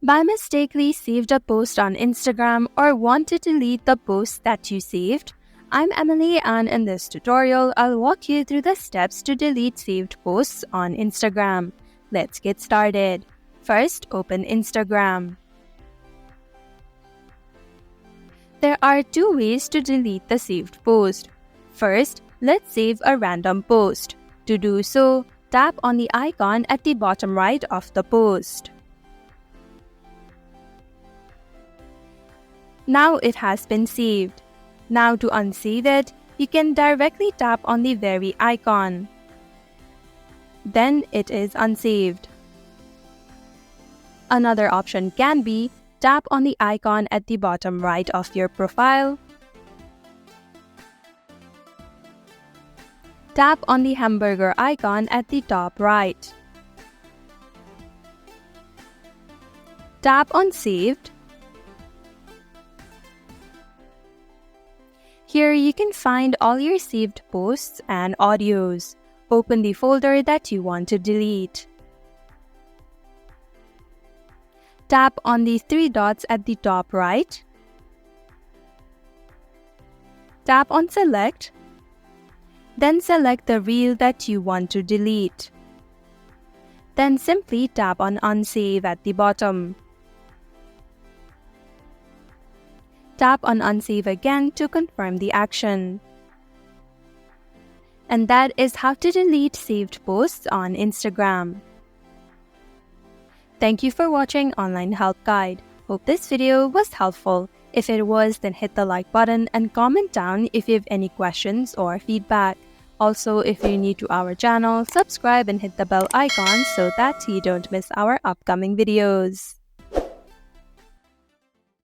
By mistakenly saved a post on Instagram or want to delete the post that you saved? I'm Emily, and in this tutorial, I'll walk you through the steps to delete saved posts on Instagram. Let's get started. First, open Instagram. There are two ways to delete the saved post. First, let's save a random post. To do so, tap on the icon at the bottom right of the post. Now it has been saved. Now to unsave it, you can directly tap on the very icon. Then it is unsaved. Another option can be tap on the icon at the bottom right of your profile. Tap on the hamburger icon at the top right. Tap on Saved. Here you can find all your saved posts and audios. Open the folder that you want to delete. Tap on the three dots at the top right. Tap on Select. Then select the reel that you want to delete. Then simply tap on Unsave at the bottom. Tap on Unsave again to confirm the action. And that is how to delete saved posts on Instagram. Thank you for watching Online Help Guide. Hope this video was helpful. If it was, then hit the like button and comment down if you have any questions or feedback. Also, if you're new to our channel, subscribe and hit the bell icon so that you don't miss our upcoming videos.